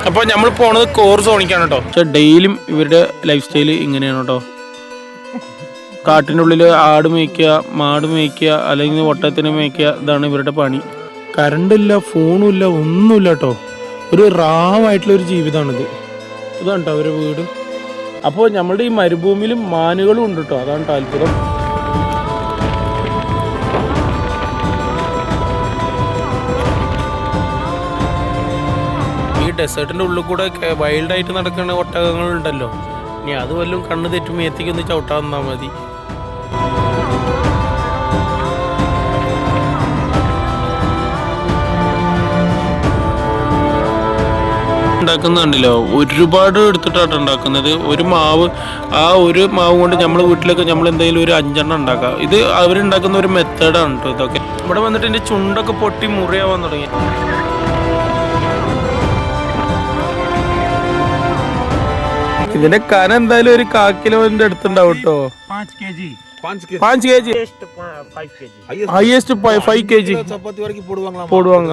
അപ്പോൾ നമ്മൾ പോണത് കോർ സോണിക്കാണ് കേട്ടോ. പക്ഷെ ഡെയിലും ഇവരുടെ ലൈഫ് സ്റ്റൈൽ ഇങ്ങനെയാണ് കേട്ടോ. കാട്ടിൻ്റെ ഉള്ളിൽ ആട് മേയ്ക്കുക, മാട് മേയ്ക്കുക, അല്ലെങ്കിൽ ഒട്ടകത്തിനെ മേയ്ക്കുക, ഇതാണ് ഇവരുടെ പണി. കറണ്ടില്ല, ഫോണും ഇല്ല, ഒന്നുമില്ല കേട്ടോ. ഒരു റാവായിട്ടുള്ളൊരു ജീവിതമാണിത്. ഇതാണ് കേട്ടോ അവരുടെ വീട്. അപ്പോൾ നമ്മളുടെ ഈ മരുഭൂമിയിലും മാനുകളും ഉണ്ട് കേട്ടോ. അതാണ് താല്പര്യം. ഈ ഡെസേർട്ടിൻ്റെ ഉള്ളിൽ കൂടെ വൈൽഡായിട്ട് നടക്കുന്ന ഒട്ടകങ്ങളുണ്ടല്ലോ. ഇനി അത് വല്ലതും കണ്ണ് തെറ്റും മേത്തേക്കൊന്ന് ചവിട്ടാൻ തന്നാൽ മതി. ഉണ്ടാക്കുന്നുണ്ടല്ലോ, ഒരുപാട് എടുത്തിട്ടാണ് ഉണ്ടാക്കുന്നത്. ഒരു മാവ്, ആ ഒരു മാവ് കൊണ്ട് നമ്മൾ വീട്ടിലൊക്കെ നമ്മൾ എന്തെങ്കിലും ഒരു 5 ഉണ്ടാക്കാം. ഇത് അവരുണ്ടാക്കുന്ന ഒരു മെത്തേഡാണ് കേട്ടോ ഇതൊക്കെ. ഇവിടെ വന്നിട്ട് എൻ്റെ ചുണ്ടൊക്കെ പൊട്ടി മുറിയാവാൻ തുടങ്ങി. ഇതിന്റെ കന എന്തായാലും ഒരു 1/4 കിലോന്റെ അടുത്തുണ്ടാവും കേട്ടോ. 5 kg highest 5 kg ചപ്പാത്തി വരയ്ക്ക് പോടുവാങ്ക.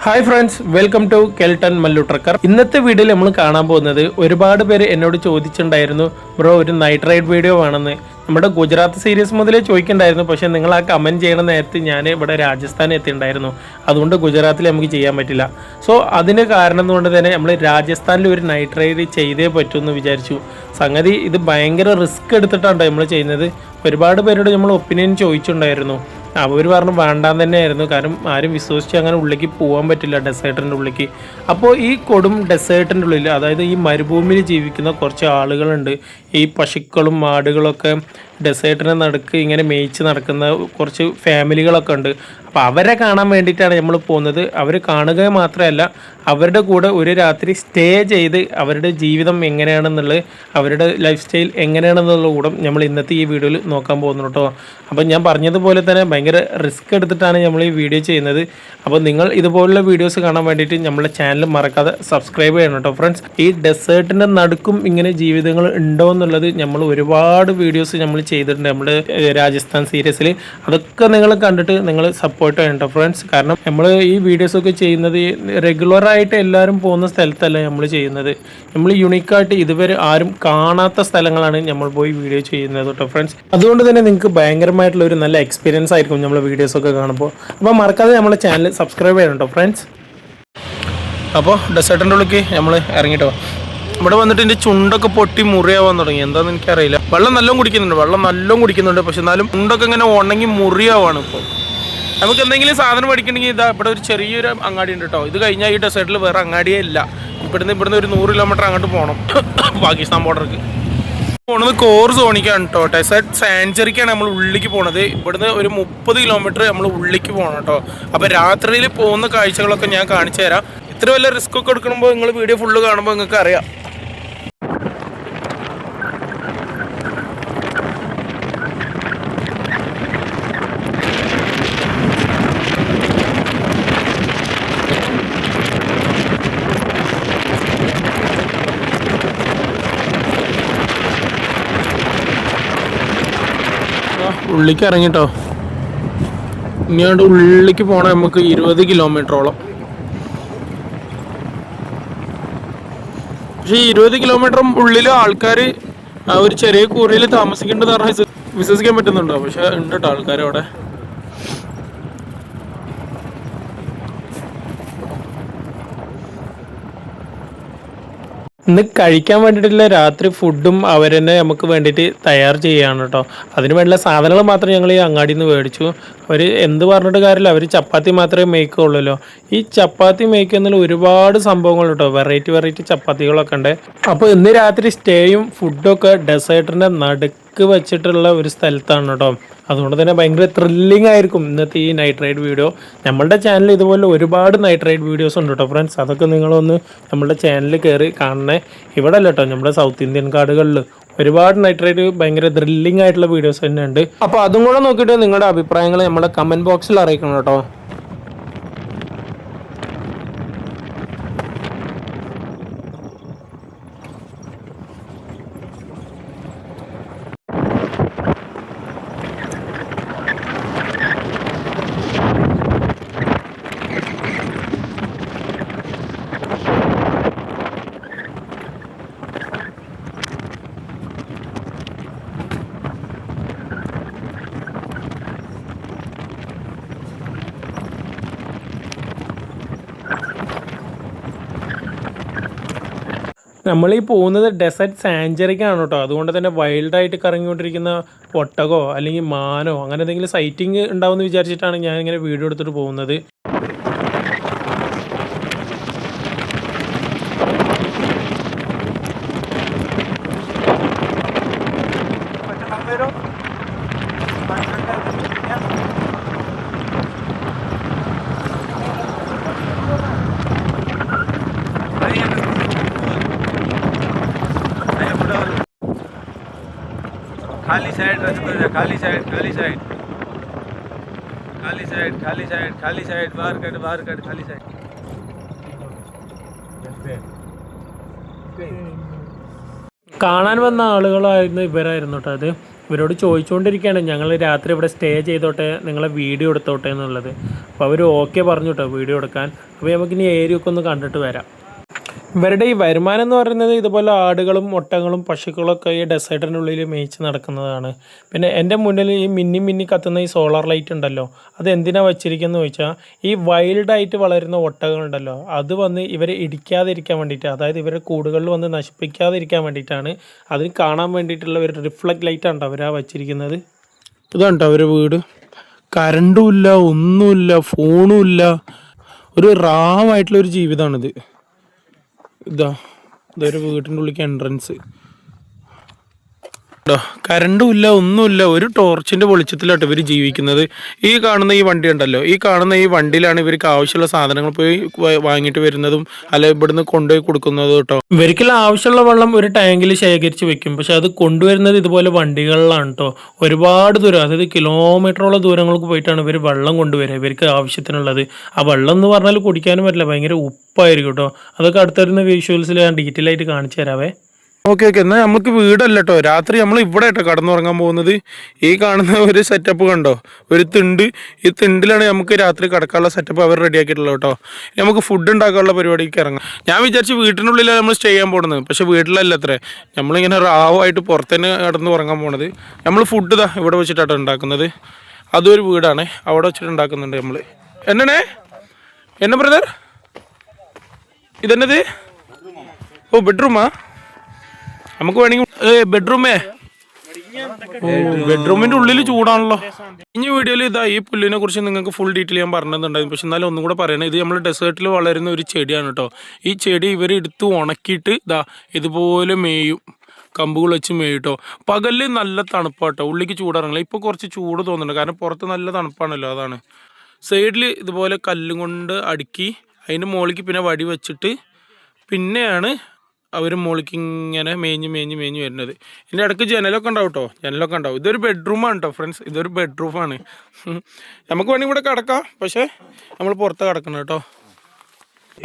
Hi friends, welcome to Kelton Mallu trucker. ഇന്നത്തെ വീഡിയോയിൽ നമ്മൾ കാണാൻ പോകുന്നത്, ഒരുപാട് പേര് എന്നോട് ചോദിച്ചിട്ടുണ്ടായിരുന്നു, ബ്രോ ഒരു നൈറ്റ് റൈഡ് വീഡിയോ വേണമെന്ന്. നമ്മുടെ ഗുജറാത്ത് സീരീസ് മുതലേ ചോദിക്കണ്ടായിരുന്നു. പക്ഷേ നിങ്ങൾ ആ കമൻറ്റ് ചെയ്യണ നേരത്ത് ഞാൻ ഇവിടെ രാജസ്ഥാൻ എത്തിയിട്ടുണ്ടായിരുന്നു. അതുകൊണ്ട് ഗുജറാത്തിൽ നമുക്ക് ചെയ്യാൻ പറ്റില്ല. സോ അതിന് കാരണം കൊണ്ട് തന്നെ നമ്മൾ രാജസ്ഥാനിൽ ഒരു നൈറ്റ് റൈഡ് ചെയ്തേ പറ്റുമെന്ന് വിചാരിച്ചു. സംഗതി ഇത് ഭയങ്കര റിസ്ക് എടുത്തിട്ടാണ് നമ്മൾ ചെയ്യുന്നത്. ഒരുപാട് പേരോട് നമ്മൾ ഒപ്പീനിയൻ ചോദിച്ചിട്ടുണ്ടായിരുന്നു. അവർ പറഞ്ഞു വേണ്ടാന്ന് തന്നെയായിരുന്നു. കാരണം ആരും വിശ്വസിച്ച് അങ്ങനെ ഉള്ളിലേക്ക് പോകാൻ പറ്റില്ല, ഡെസേർട്ടിൻ്റെ ഉള്ളിലേക്ക്. അപ്പോൾ ഈ കൊടും ഡെസേർട്ടിൻ്റെ ഉള്ളിൽ, അതായത് ഈ മരുഭൂമിയിൽ ജീവിക്കുന്ന കുറച്ച് ആളുകളുണ്ട്. ഈ പശുക്കളും മാടുകളൊക്കെ ഡെസേർട്ടിനെ നടുക്ക് ഇങ്ങനെ മേയിച്ച് നടക്കുന്ന കുറച്ച് ഫാമിലികളൊക്കെ ഉണ്ട്. അപ്പോൾ അവരെ കാണാൻ വേണ്ടിയിട്ടാണ് നമ്മൾ പോകുന്നത്. അവർ കാണുക മാത്രമല്ല, അവരുടെ കൂടെ ഒരു രാത്രി സ്റ്റേ ചെയ്ത് അവരുടെ ജീവിതം എങ്ങനെയാണെന്നുള്ളത്, അവരുടെ ലൈഫ് സ്റ്റൈൽ എങ്ങനെയാണെന്നുള്ള കൂടെ നമ്മൾ ഇന്നത്തെ ഈ വീഡിയോയിൽ നോക്കാൻ പോകുന്നു കേട്ടോ. അപ്പോൾ ഞാൻ പറഞ്ഞതുപോലെ തന്നെ ഭയങ്കര റിസ്ക് എടുത്തിട്ടാണ് നമ്മൾ ഈ വീഡിയോ ചെയ്യുന്നത്. അപ്പോൾ നിങ്ങൾ ഇതുപോലുള്ള വീഡിയോസ് കാണാൻ വേണ്ടിയിട്ട് നമ്മുടെ ചാനൽ മറക്കാതെ സബ്സ്ക്രൈബ് ചെയ്യണം കേട്ടോ ഫ്രണ്ട്സ്. ഈ ഡെസേർട്ടിൻ്റെ നടുക്കും ഇങ്ങനെ ജീവിതങ്ങൾ ഉണ്ടോ എന്നുള്ളത് നമ്മൾ ഒരുപാട് വീഡിയോസ് നമ്മൾ ചെയ്തിട്ടുണ്ട് നമ്മുടെ രാജസ്ഥാൻ സീരീസിൽ. അതൊക്കെ നിങ്ങൾ കണ്ടിട്ട് നിങ്ങൾ സപ്പോർട്ട് ചെയ്യണം കേട്ടോ ഫ്രണ്ട്സ്. കാരണം നമ്മൾ ഈ വീഡിയോസൊക്കെ ചെയ്യുന്നത് റെഗുലറായിട്ട് എല്ലാവരും പോകുന്ന സ്ഥലത്തല്ല നമ്മൾ ചെയ്യുന്നത്. നമ്മൾ യുണീക്കായിട്ട് ഇതുവരെ ആരും കാണാത്ത സ്ഥലങ്ങളാണ് നമ്മൾ പോയി വീഡിയോ ചെയ്യുന്നത് കേട്ടോ ഫ്രണ്ട്സ്. അതുകൊണ്ട് തന്നെ നിങ്ങൾക്ക് ഭയങ്കരമായിട്ടുള്ള ഒരു നല്ല എക്സ്പീരിയൻസ് ആയിരിക്കും നമ്മൾ വീഡിയോസൊക്കെ കാണുമ്പോൾ. അപ്പോൾ മറക്കാതെ നമ്മുടെ ചാനൽ സബ്സ്ക്രൈബ് ചെയ്യണം കേട്ടോ ഫ്രണ്ട്സ്. അപ്പോൾ ഡെസേർട്ടിൻ്റെ ഉള്ളിലേക്ക് നമ്മൾ ഇറങ്ങിട്ടോ. ഇവിടെ വന്നിട്ട് എൻ്റെ ചുണ്ടൊക്കെ പൊട്ടി മുറിയാവാൻ തുടങ്ങി. എന്താണെന്ന് എനിക്കറിയില്ല. വെള്ളം നല്ലോണം കുടിക്കുന്നുണ്ട്. പക്ഷെ എന്നാലും ചുണ്ടൊക്കെ ഇങ്ങനെ ഉണങ്ങി മുറിയാവാണ് ഇപ്പോൾ. നമുക്ക് എന്തെങ്കിലും സാധനം മേടിക്കണമെങ്കിൽ ഇതാ ഇവിടെ ഒരു ചെറിയൊരു അങ്ങാടി ഉണ്ട് കേട്ടോ. ഇത് കഴിഞ്ഞാൽ ഈ ഡെസേർട്ടിൽ വേറെ അങ്ങാടിയേ ഇല്ല. ഇവിടുന്ന് ഒരു 100 കിലോമീറ്റർ അങ്ങോട്ട് പോകണം, പാകിസ്ഥാൻ ബോർഡർക്ക്. പോണത് കോർ സോണിക്കാണ് കേട്ടോ. ഡെസേർട്ട് സാഞ്ചുറിക്കാണ് നമ്മൾ ഉള്ളിലേക്ക് പോണത്. ഇവിടുന്ന് ഒരു 30 കിലോമീറ്റർ നമ്മൾ ഉള്ളിലേക്ക് പോകണം കേട്ടോ. അപ്പോൾ രാത്രിയിൽ പോകുന്ന കാഴ്ചകളൊക്കെ ഞാൻ കാണിച്ചു തരാം. ഇത്ര വലിയ റിസ്ക് ഒക്കെ എടുക്കുമ്പോൾ നിങ്ങൾ വീഡിയോ ഫുള്ള് കാണുമ്പോൾ നിങ്ങൾക്ക് അറിയാം. ഉള്ളിലേക്ക് ഇറങ്ങിട്ടോ. ഇനിയോണ്ട് ഉള്ളിലേക്ക് പോകണം നമുക്ക് 20 കിലോമീറ്ററോളം. പക്ഷേ ഈ 20 കിലോമീറ്ററും ഉള്ളിൽ ആൾക്കാർ ഒരു ചെറിയ കൂരയിൽ താമസിക്കേണ്ടത് പറഞ്ഞാൽ വിശ്വസിക്കാൻ പറ്റുന്നുണ്ടോ? പക്ഷെ ഉണ്ട് കേട്ടോ ആൾക്കാർ അവിടെ. ഇന്ന് കഴിക്കാൻ വേണ്ടിയിട്ടുള്ള രാത്രി ഫുഡും അവർ തന്നെ നമുക്ക് വേണ്ടിയിട്ട് തയ്യാർ ചെയ്യുകയാണ് കേട്ടോ. അതിന് വേണ്ടിയുള്ള സാധനങ്ങൾ മാത്രം ഞങ്ങൾ ഈ അങ്ങാടിയിൽ നിന്ന് മേടിച്ചു. അവർ എന്ത് പറഞ്ഞിട്ട് കാര്യമില്ല, അവർ ചപ്പാത്തി മാത്രമേ മേയ്ക്കുള്ളൂ. ഈ ചപ്പാത്തി മേയ്ക്കുന്നതിൽ ഒരുപാട് സംഭവങ്ങൾ കേട്ടോ. വെറൈറ്റി ചപ്പാത്തികളൊക്കെ ഉണ്ട്. അപ്പോൾ ഇന്ന് രാത്രി സ്റ്റേയും ഫുഡൊക്കെ ഡെസേർട്ടിൻ്റെ നടുക്ക് വെച്ചിട്ടുള്ള ഒരു സ്ഥലത്താണ് കേട്ടോ. അതുകൊണ്ട് തന്നെ ഭയങ്കര ത്രില്ലിംഗ് ആയിരിക്കും ഇന്നത്തെ ഈ നൈറ്റ് റൈഡ് വീഡിയോ. നമ്മളുടെ ചാനലിൽ ഇതുപോലെ ഒരുപാട് നൈറ്റ് റൈഡ് വീഡിയോസ് ഉണ്ട് കേട്ടോ ഫ്രണ്ട്സ്. അതൊക്കെ നിങ്ങളൊന്ന് നമ്മളുടെ ചാനലിൽ കയറി കാണണേ. ഇവിടെ അല്ല കേട്ടോ, നമ്മുടെ സൗത്ത് ഇന്ത്യൻ കാടുകളിൽ ഒരുപാട് നൈറ്റ് റൈഡ് ഭയങ്കര ത്രില്ലിംഗ് ആയിട്ടുള്ള വീഡിയോസ് തന്നെ ഉണ്ട്. അപ്പോൾ അതും കൂടെ നോക്കിയിട്ട് നിങ്ങളുടെ അഭിപ്രായങ്ങൾ നമ്മുടെ കമൻറ്റ് ബോക്സിൽ അറിയിക്കണം കേട്ടോ. നമ്മളീ പോകുന്നത് ഡെസേർട്ട് സാഞ്ചുറിക്കാണ് കേട്ടോ. അതുകൊണ്ട് തന്നെ വൈൽഡായിട്ട് കറങ്ങിക്കൊണ്ടിരിക്കുന്ന ഒട്ടകോ അല്ലെങ്കിൽ മാനോ അങ്ങനെ എന്തെങ്കിലും സൈറ്റിംഗ് ഉണ്ടാവുമെന്ന് വിചാരിച്ചിട്ടാണ് ഞാനിങ്ങനെ വീഡിയോ എടുത്തിട്ട് പോകുന്നത്. खाली साइड रखते जा, खाली साइड, खाली साइड, खाली साइड, खाली साइड, खाली साइड, बाहर कट, खाली साइड. കാണാൻ വന്ന ആളുകളായിരുന്നു ഇവരായിരുന്നു കേട്ടോ. അത് ഇവരോട് ചോദിച്ചുകൊണ്ടിരിക്കുകയാണ് ഞങ്ങൾ രാത്രി ഇവിടെ സ്റ്റേ ചെയ്തോട്ടെ, നിങ്ങളെ വീഡിയോ എടുത്തോട്ടെ എന്നുള്ളത്. അപ്പോൾ അവർ ഓക്കെ പറഞ്ഞു കേട്ടോ വീഡിയോ എടുക്കാൻ. അപ്പോൾ നമുക്കിനി ഏരിയ ഒക്കെ ഒന്ന് കണ്ടിട്ട് വരാം. ഇവരുടെ ഈ വരുമാനം എന്ന് പറയുന്നത് ഇതുപോലെ ആടുകളും ഒട്ടകങ്ങളും പശുക്കളൊക്കെ ഈ ഡെസേർട്ടിനുള്ളിൽ മേയിച്ച് നടക്കുന്നതാണ്. പിന്നെ എൻ്റെ മുന്നിൽ ഈ മിന്നി കത്തുന്ന ഈ സോളാർ ലൈറ്റ് ഉണ്ടല്ലോ, അത് എന്തിനാണ് വച്ചിരിക്കുന്നത് ചോദിച്ചാൽ ഈ വൈൽഡായിട്ട് വളരുന്ന ഒട്ടകങ്ങളുണ്ടല്ലോ അത് വന്ന് ഇവരെ ഇടിക്കാതിരിക്കാൻ വേണ്ടിയിട്ട്, അതായത് ഇവരുടെ കൂടുകളിൽ വന്ന് നശിപ്പിക്കാതിരിക്കാൻ വേണ്ടിയിട്ടാണ്. അതിന് കാണാൻ വേണ്ടിയിട്ടുള്ള ഒരു റിഫ്ലക്ട് ലൈറ്റാണ് അവരാ വച്ചിരിക്കുന്നത്. ഇതാണ് കേട്ടോ അവരുടെ വീട്. കറണ്ടും ഇല്ല, ഒന്നുമില്ല, ഫോണും ഇല്ല, ഒരു റാവായിട്ടുള്ളൊരു ജീവിതമാണിത്. ഇതൊരു വീട്ടിൻ്റെ ഉള്ളിലേക്ക് എൻട്രൻസ്. കറണ്ടും ഇല്ല, ഒന്നുമില്ല, ഒരു ടോർച്ചിൻ്റെ വെളിച്ചത്തിലാട്ടോ ഇവർ ജീവിക്കുന്നത്. ഈ കാണുന്ന ഈ വണ്ടി ഉണ്ടല്ലോ, ഈ കാണുന്ന ഈ വണ്ടിയിലാണ് ഇവർക്ക് ആവശ്യമുള്ള സാധനങ്ങൾ പോയി വാങ്ങിയിട്ട് വരുന്നതും അല്ല ഇവിടുന്ന് കൊണ്ടുപോയി കൊടുക്കുന്നതും കേട്ടോ. ഇവർക്കുള്ള ആവശ്യമുള്ള വെള്ളം ഒരു ടാങ്കിൽ ശേഖരിച്ച് വെക്കും. പക്ഷെ അത് കൊണ്ടുവരുന്നത് ഇതുപോലെ വണ്ടികളിലാണ് കേട്ടോ. ഒരുപാട് ദൂരം, അതായത് കിലോമീറ്ററോളം ദൂരങ്ങൾക്ക് പോയിട്ടാണ് ഇവർ വെള്ളം കൊണ്ടുവരിക ഇവർക്ക് ആവശ്യത്തിനുള്ളത്. ആ വെള്ളം എന്ന് പറഞ്ഞാൽ കുടിക്കാനും പറ്റില്ല, ഭയങ്കര ഉപ്പായിരിക്കും കേട്ടോ. അതൊക്കെ അടുത്തരുന്ന വിഷ്വൽസിൽ ഞാൻ ഡീറ്റെയിൽ ആയിട്ട് കാണിച്ചു തരാവേ. ഓക്കെ എന്നാൽ നമുക്ക് വീടല്ല കേട്ടോ, രാത്രി നമ്മൾ ഇവിടെ കേട്ടോ കടന്നുറങ്ങാൻ പോകുന്നത്. ഈ കാണുന്ന ഒരു സെറ്റപ്പ് കണ്ടോ, ഒരു തിണ്ട്, ഈ തിണ്ടിലാണ് നമുക്ക് രാത്രി കിടക്കാനുള്ള സെറ്റപ്പ് അവർ റെഡിയാക്കിയിട്ടുള്ളത് കേട്ടോ. നമുക്ക് ഫുഡ് ഉണ്ടാക്കാനുള്ള പരിപാടിക്ക് ഇറങ്ങാം. ഞാൻ വിചാരിച്ച് വീട്ടിനുള്ളിലാണ് നമ്മൾ സ്റ്റേ ചെയ്യാൻ പോകുന്നത്, പക്ഷേ വീട്ടിലല്ല അത്രേ. നമ്മളിങ്ങനെ റാവായിട്ട് പുറത്തുതന്നെ കടന്ന് ഉറങ്ങാൻ പോണത്. നമ്മൾ ഫുഡ് ഇതാ ഇവിടെ വെച്ചിട്ടാട്ടോ ഉണ്ടാക്കുന്നത്. അതൊരു വീടാണ്, അവിടെ വെച്ചിട്ട് ഉണ്ടാക്കുന്നുണ്ട് നമ്മൾ. എന്നെ ബ്രദർ ഇതെന്നത്? ഓ ബെഡ്റൂമാ? നമുക്ക് വേണമെങ്കിൽ ബെഡ്റൂമേ, ബെഡ്റൂമിന്റെ ഉള്ളിൽ ചൂടാണല്ലോ. ഇനി വീഡിയോയിൽ ഇതാ ഈ പുല്ലിനെ കുറിച്ച് നിങ്ങൾക്ക് ഫുൾ ഡീറ്റെയിൽ ഞാൻ പറഞ്ഞിട്ടുണ്ടായിരുന്നു. പക്ഷെ എന്നാലും ഒന്നും കൂടെ പറയണേ, ഇത് നമ്മൾ ഡെസേർട്ടിൽ വളരുന്ന ഒരു ചെടിയാണ് കേട്ടോ. ഈ ചെടി ഇവർ എടുത്ത് ഉണക്കിയിട്ട് ഇതാ ഇതുപോലെ മേയും, കമ്പുകൾ വെച്ച് മേയും കേട്ടോ. പകല് നല്ല തണുപ്പാട്ടോ, ഉള്ളിലേക്ക് ചൂടിറങ്ങില്ല. ഇപ്പോൾ കുറച്ച് ചൂട് തോന്നുന്നുണ്ട്, കാരണം പുറത്ത് നല്ല തണുപ്പാണല്ലോ. അതാണ് സൈഡിൽ ഇതുപോലെ കല്ലും കൊണ്ട് അടുക്കി അതിൻ്റെ മുകളിലേക്ക് പിന്നെ വടി വെച്ചിട്ട് പിന്നെയാണ് അവർ മുകളിലേക്ക് ഇങ്ങനെ മേഞ്ഞ് വരുന്നത്. ഇതിൻ്റെ ഇടയ്ക്ക് ജനലൊക്കെ ഉണ്ടാവും കേട്ടോ, ജനലൊക്കെ ഉണ്ടാവും. ഇതൊരു ബെഡ്റൂമാണ് കേട്ടോ ഫ്രണ്ട്സ്, ഇതൊരു ബെഡ്റൂമാണ്. നമുക്ക് വേണമെങ്കിൽ ഇവിടെ കിടക്കാം, പക്ഷേ നമ്മൾ പുറത്ത് കിടക്കണം കേട്ടോ.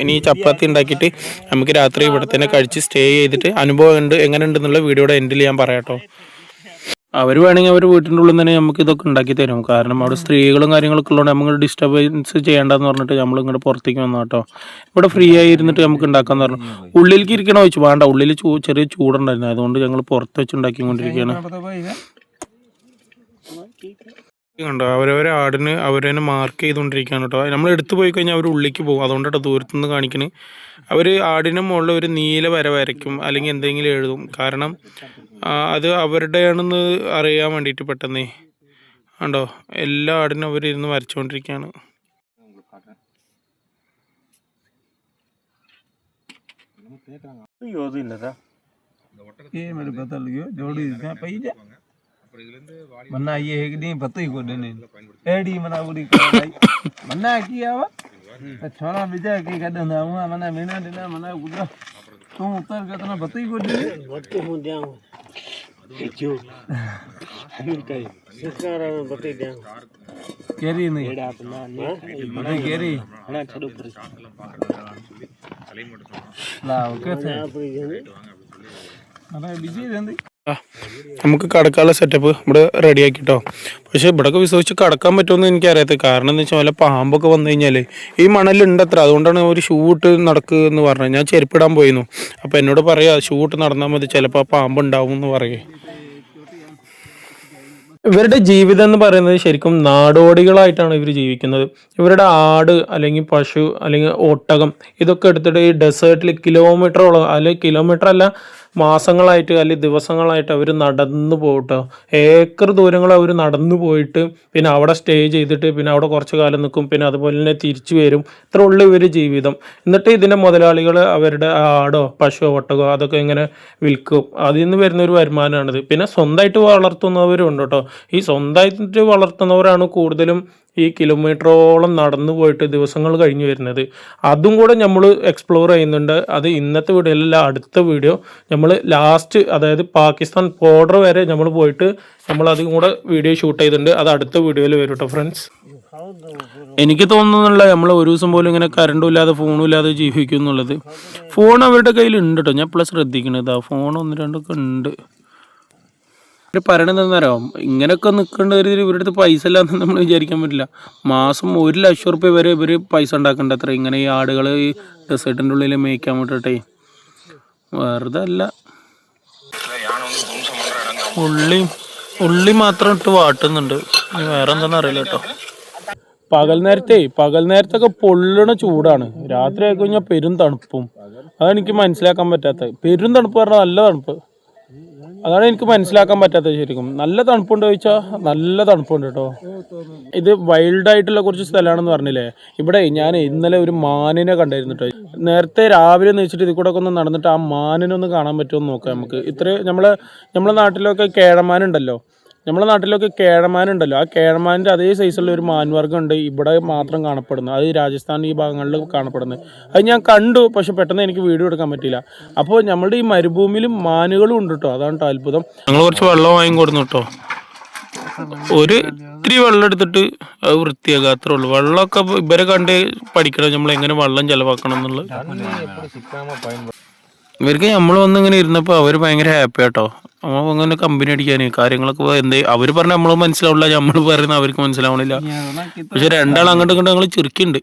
ഇനി ഈ ചപ്പാത്തി ഉണ്ടാക്കിയിട്ട് നമുക്ക് രാത്രി ഇവിടെ തന്നെ കഴിച്ച് സ്റ്റേ ചെയ്തിട്ട് അനുഭവം ഉണ്ട് എങ്ങനെ ഉണ്ടെന്നുള്ള വീഡിയോയുടെ എൻഡിൽ ഞാൻ പറയാം കേട്ടോ. അവർ വേണമെങ്കിൽ അവർ വീട്ടിൻ്റെ ഉള്ളിൽ തന്നെ നമുക്ക് ഇതൊക്കെ ഉണ്ടാക്കി തരും. കാരണം അവിടെ സ്ത്രീകളും കാര്യങ്ങളൊക്കെ ഉള്ളതുകൊണ്ട് നമുക്ക് ഡിസ്റ്റർബൻസ് ചെയ്യേണ്ടെന്ന് പറഞ്ഞിട്ട് നമ്മൾ ഇങ്ങോട്ട് പുറത്തേക്ക് വന്നു കേട്ടോ. ഇവിടെ ഫ്രീ ആയി ഇരുന്നിട്ട് നമുക്ക് ഉണ്ടാക്കാമെന്ന് പറഞ്ഞു. ഉള്ളിലേക്ക് ഇരിക്കണോ ചോദിച്ചു, വേണ്ട, ഉള്ളിൽ ചെറിയ ചൂടുണ്ടായിരുന്നു, അതുകൊണ്ട് ഞങ്ങൾ പുറത്ത് വെച്ച് ഉണ്ടാക്കിക്കൊണ്ടിരിക്കുകയാണ്. കണ്ടോ അവരവരെ ആടിന് അവരെ മാർക്ക് ചെയ്തുകൊണ്ടിരിക്കുകയാണ് കേട്ടോ. നമ്മൾ എടുത്തു പോയി കഴിഞ്ഞാൽ അവർ ഉള്ളിലേക്ക് പോകും, അതുകൊണ്ടാണ് ദൂരത്തുനിന്ന് കാണിക്കണേ. അവർ ആടിന് മുകളിൽ ഒരു നീല വര വരയ്ക്കും അല്ലെങ്കിൽ എന്തെങ്കിലും എഴുതും, കാരണം അത് അവരുടെയാണെന്ന് അറിയാൻ വേണ്ടിയിട്ട് പെട്ടെന്നേ. കണ്ടോ എല്ലാ ആടിനും അവരിരുന്ന് വരച്ചുകൊണ്ടിരിക്കുകയാണ്. मन्ना ये है कि नहीं पता ही को देने एडी मना उड़ी मन्ना किया वा छोरा बिजा के कद ना हुआ मना मेना देना मना गुजरा तू उतर के तना पता ही को देने मत को हो जाऊं जो कई सरकार में बते दे केरी नहीं एड़ा अपना नहीं केरी ना छोड़ो पर ला ओके थे मना बिजी देंदी. നമുക്ക് കടക്കാനുള്ള സെറ്റപ്പ് ഇവിടെ റെഡിയാക്കി കേട്ടോ. പക്ഷേ ഇവിടെയൊക്കെ വിശ്വസിച്ച് കടക്കാൻ പറ്റുമെന്ന് എനിക്കറിയാത്തത്. കാരണം എന്താ വെച്ചാൽ വല്ല പാമ്പൊക്കെ വന്നു കഴിഞ്ഞാൽ ഈ മണലുണ്ടത്ര, അതുകൊണ്ടാണ് ഒരു ഷൂ ഇട്ട് നടക്കുക എന്ന് പറഞ്ഞത്. ഞാൻ ചെരുപ്പിടാൻ പോയിരുന്നു, അപ്പോൾ എന്നോട് പറയാം ഷൂ ഇട്ട് നടന്നാൽ മതി, ചിലപ്പോൾ ആ പാമ്പ് ഉണ്ടാവും എന്ന് പറയേ. ഇവരുടെ ജീവിതം എന്ന് പറയുന്നത് ശരിക്കും നാടോടികളായിട്ടാണ് ഇവർ ജീവിക്കുന്നത്. ഇവരുടെ ആട് അല്ലെങ്കിൽ പശു അല്ലെങ്കിൽ ഒട്ടകം ഇതൊക്കെ എടുത്തിട്ട് ഈ ഡെസേർട്ടിൽ കിലോമീറ്ററോളം, അല്ലെങ്കിൽ കിലോമീറ്റർ അല്ല, മാസങ്ങളായിട്ട് അല്ലെങ്കിൽ ദിവസങ്ങളായിട്ട് അവർ നടന്നു പോകട്ടോ. ഏക്കർ ദൂരങ്ങൾ അവർ നടന്നു പോയിട്ട് പിന്നെ അവിടെ സ്റ്റേ ചെയ്തിട്ട് പിന്നെ അവിടെ കുറച്ച് കാലം നിൽക്കും, പിന്നെ അതുപോലെ തന്നെ തിരിച്ചു വരും. ഇത്ര ഉള്ള ഇവർ ജീവിതം. എന്നിട്ട് ഇതിൻ്റെ മുതലാളികൾ അവരുടെ ആടോ പശുവോ ഒട്ടകോ അതൊക്കെ ഇങ്ങനെ വിൽക്കും. അതിൽ നിന്ന് വരുന്ന ഒരു വരുമാനമാണിത്. പിന്നെ സ്വന്തമായിട്ട് വളർത്തുന്നവരും ഉണ്ട് കേട്ടോ. ഈ സ്വന്തമായിട്ട് വളർത്തുന്നവരാണ് കൂടുതലും ഈ കിലോമീറ്ററോളം നടന്നു പോയിട്ട് ദിവസങ്ങൾ കഴിഞ്ഞ് വരുന്നത്. അതും കൂടെ നമ്മൾ എക്സ്പ്ലോർ ചെയ്യുന്നുണ്ട്. അത് ഇന്നത്തെ വീഡിയോയിലല്ല, അടുത്ത വീഡിയോ നമ്മൾ ലാസ്റ്റ്, അതായത് പാകിസ്ഥാൻ ബോർഡർ വരെ നമ്മൾ പോയിട്ട് നമ്മൾ അതും കൂടെ വീഡിയോ ഷൂട്ട് ചെയ്തിട്ടുണ്ട്. അത് അടുത്ത വീഡിയോയിൽ വരും കേട്ടോ ഫ്രണ്ട്സ്. എനിക്ക് തോന്നുന്നില്ല നമ്മൾ ഒരു ദിവസം പോലും ഇങ്ങനെ കറണ്ടും ഇല്ലാതെ ഫോണും ഇല്ലാതെ ജീവിക്കും എന്നുള്ളത്. ഫോൺ അവരുടെ കയ്യിൽ ഉണ്ട് കേട്ടോ. ഞാൻ ഇപ്പോൾ ശ്രദ്ധിക്കണത് ആ ഫോൺ 1-2 ഉണ്ട്. പറയണതെന്നറിയാം, ഇങ്ങനെയൊക്കെ നിൽക്കേണ്ട ഒരു ഇവരുടെ അടുത്ത് പൈസ ഇല്ലാന്ന് നമ്മൾ വിചാരിക്കാൻ പറ്റില്ല. മാസം 1 ലക്ഷം റുപ്യ വരെ ഇവർ പൈസ ഉണ്ടാക്കേണ്ട അത്ര, ഇങ്ങനെ ഈ ആടുകൾ ഈ ഡെസേർട്ടിൻ്റെ ഉള്ളിൽ മേയ്ക്കാൻ വിട്ടിട്ടേ. വെറുതെ അല്ല. ഉള്ളി മാത്രം ഇട്ട് വാട്ടുന്നുണ്ട്, വേറെ എന്താണെന്ന് അറിയില്ല കേട്ടോ. പകൽ നേരത്തൊക്കെ പൊള്ളണ ചൂടാണ്, രാത്രി ആയി കഴിഞ്ഞാൽ പെരും തണുപ്പും. അതെനിക്ക് മനസ്സിലാക്കാൻ പറ്റാത്തത്. പെരും തണുപ്പ് പറഞ്ഞാൽ നല്ല തണുപ്പ്, അതാണ് എനിക്ക് മനസ്സിലാക്കാൻ പറ്റാത്തത്. ശരിക്കും നല്ല തണുപ്പുണ്ട് ചോദിച്ചാൽ നല്ല തണുപ്പുണ്ട് കേട്ടോ. ഇത് വൈൽഡ് ആയിട്ടുള്ള കുറച്ച് സ്ഥലമാണെന്ന് പറഞ്ഞില്ലേ. ഇവിടെ ഞാൻ ഇന്നലെ ഒരു മാനിനെ കണ്ടായിരുന്നു കേട്ടോ. നേരത്തെ രാവിലെ നീച്ചിട്ട് ഇതിൽ കൂടെ ഒക്കെ ഒന്ന് നടന്നിട്ട് ആ മാനിനൊന്ന് കാണാൻ പറ്റുമോ എന്ന് നോക്കാം നമുക്ക്. നമ്മളെ നാട്ടിലൊക്കെ കേഴമാനുണ്ടല്ലോ, ആ കേഴമാൻ്റെ അതേ സൈസുള്ള ഒരു മാൻവർഗ്ഗം ഉണ്ട് ഇവിടെ മാത്രം കാണപ്പെടുന്നത്. അത് രാജസ്ഥാൻ ഈ ഭാഗങ്ങളിൽ കാണപ്പെടുന്നത്. അത് ഞാൻ കണ്ടു, പക്ഷെ പെട്ടെന്ന് എനിക്ക് വീഡിയോ എടുക്കാൻ പറ്റിയില്ല. അപ്പോൾ നമ്മളുടെ ഈ മരുഭൂമിയിലും മാനുകളും ഉണ്ട് കേട്ടോ. അതാണ് കേട്ടോ അത്ഭുതം. ഞങ്ങൾ കുറച്ച് വെള്ളം വാങ്ങി കൊടുന്നു കേട്ടോ. ഇത്തിരി വെള്ളം എടുത്തിട്ട് അത് വൃത്തിയാക്കുക, അത്രേ ഉള്ളൂ. വെള്ളമൊക്കെ ഇവരെ കണ്ട് പഠിക്കണം നമ്മൾ എങ്ങനെ വെള്ളം ചെലവാക്കണം എന്നുള്ളത്. ഇവർക്ക് നമ്മൾ വന്നിങ്ങനെ ഇരുന്നപ്പോൾ അവർ ഭയങ്കര ഹാപ്പി ആട്ടോ. നമ്മൾ അങ്ങനെ കമ്പനി അടിക്കാന് കാര്യങ്ങളൊക്കെ അവർ പറഞ്ഞ നമ്മൾ മനസ്സിലാവില്ല, നമ്മൾ പറയുന്ന അവർക്ക് മനസ്സിലാവണില്ല. പക്ഷെ രണ്ടാൾ അങ്ങോട്ടും ഇങ്ങോട്ടും ഞങ്ങൾ ചിരിക്കുന്നുണ്ട്.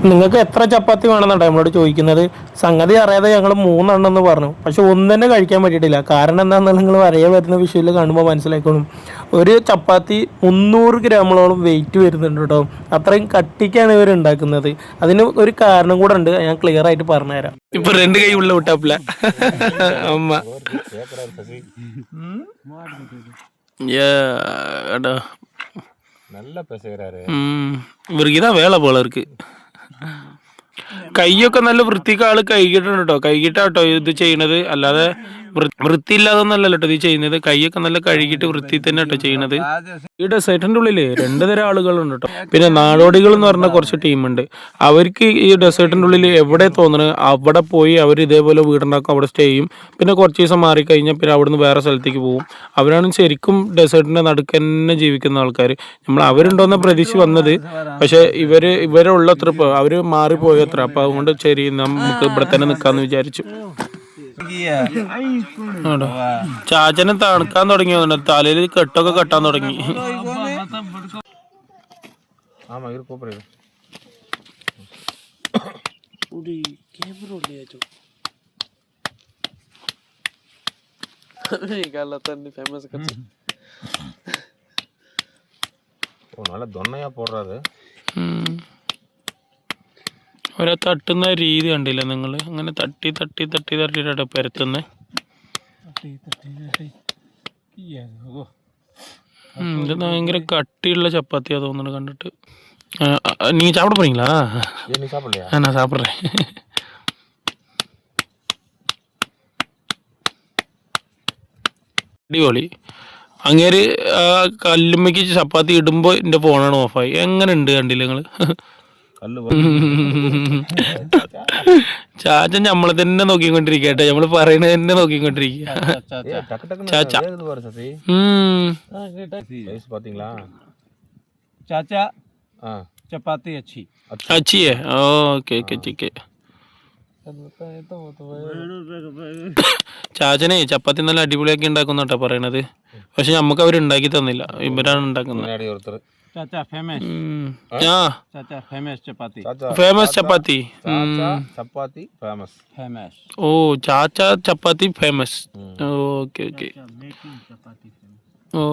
നിങ്ങൾക്ക് എത്ര ചപ്പാത്തി വേണമെന്നുണ്ടോ നമ്മളോട് ചോദിക്കുന്നത്. സംഗതി അറിയാതെ ഞങ്ങൾ 3 എന്ന് പറഞ്ഞു, പക്ഷെ ഒന്നും തന്നെ കഴിക്കാൻ പറ്റിയിട്ടില്ല. കാരണം എന്താണെന്ന് നിങ്ങൾ അറിയാൻ വരുന്ന വിഷയത്തിൽ കാണുമ്പോൾ മനസ്സിലാക്കണം. ഒരു ചപ്പാത്തി 300 ഗ്രാമോളം വെയിറ്റ് വരുന്നുണ്ട് കേട്ടോ. അത്രയും കട്ടിക്കാണ് ഇവർ ഉണ്ടാക്കുന്നത്. അതിന് ഒരു കാരണം കൂടെ ഉണ്ട്, ഞാൻ ക്ലിയർ ആയിട്ട് പറഞ്ഞുതരാം. ഇപ്പൊ 2 കൈ ഉള്ള വിട്ടാപ്പില്ല അമ്മ. நல்ல பேசுகிறாரு. இவருக்கு இதான் வேலை போல இருக்கு. കൈയൊക്കെ നല്ല വൃത്തിക്ക് ആള് കൈകിട്ടുണ്ട് കേട്ടോ. കൈകിട്ടാട്ടോ ഇത് ചെയ്യണത്, അല്ലാതെ വൃത്തിയില്ലാതൊന്നല്ലല്ലോ കേട്ടോ ഇത് ചെയ്യുന്നത്. കൈയൊക്കെ നല്ല കഴുകിയിട്ട് വൃത്തി തന്നെ കേട്ടോ ചെയ്യണത്. ഈ ഡെസേർട്ടിന്റെ ഉള്ളില് 2 തരം ആളുകളുണ്ട് കേട്ടോ. പിന്നെ നാടോടികൾ എന്ന് പറഞ്ഞ കുറച്ച് ടീമുണ്ട്. അവർക്ക് ഈ ഡെസേർട്ടിന്റെ ഉള്ളിൽ എവിടെ തോന്നുന്നത് അവിടെ പോയി അവർ ഇതേപോലെ വീടുണ്ടാക്കും, അവിടെ സ്റ്റേ ചെയ്യും. പിന്നെ കുറച്ച് ദിവസം മാറിക്കഴിഞ്ഞാൽ പിന്നെ അവിടുന്ന് വേറെ സ്ഥലത്തേക്ക് പോകും. അവരാണ് ശരിക്കും ഡെസേർട്ടിന്റെ നടുക്ക് തന്നെ ജീവിക്കുന്ന ആൾക്കാർ. നമ്മൾ അവരുണ്ടോന്ന പ്രതീക്ഷ വന്നത്, പക്ഷെ ഇവരുള്ള ട്രിപ്പ് അവര് മാറിപ്പോയത്ര. അപ്പൊ അതുകൊണ്ട് ശരി നമുക്ക് ഇവിടെ തന്നെ നിക്കാന്ന് വിചാരിച്ചു. ചാച്ചനെ തണുക്കാൻ തുടങ്ങി, തലയിൽ കെട്ടൊക്കെ കെട്ടാൻ തുടങ്ങി. ഒരാ തട്ടുന്ന രീതി കണ്ടില്ല നിങ്ങൾ? അങ്ങനെ തട്ടി തട്ടി തട്ടി തട്ടിട്ടാ പരത്തുന്നത്. ഇത് ഭയങ്കര കട്ടിയുള്ള ചപ്പാത്തിയാ തോന്നുന്നു കണ്ടിട്ട്. നീ சாப்பிட போறீங்களா? நான் சாப்பிட்றேன். അടിപൊളി. അങ്ങേര് കല്ലുമ്മയ്ക്ക് ചപ്പാത്തി ഇടുമ്പോൾ എൻ്റെ ഫോണാണ് ഓഫായി. എങ്ങനെ ഉണ്ട് കണ്ടില്ല നിങ്ങൾ? ചാച്ചൻ നമ്മളെ തന്നെ നോക്കിക്കൊണ്ടിരിക്കുക കേട്ടോ. നമ്മള് പറയണത് തന്നെ നോക്കിക്കൊണ്ടിരിക്കുക. ചാച്ചനെ ചപ്പാത്തി നല്ല അടിപൊളിയാക്കി ഉണ്ടാക്കുന്ന കേട്ടോ പറയണത്. പക്ഷെ നമുക്ക് അവർ ഉണ്ടാക്കി തന്നില്ല, ഇവരാണ് ഉണ്ടാക്കുന്നത്. चाचा फेमस चाचा फेमस चपाती ഫേമസ് ചപ്പാത്തി चपाती फेमस फेमस ഓ ചാച്ച ചപ്പാത്തി ഫേമസ് ഓക്കെ ഓക്കെ ഓ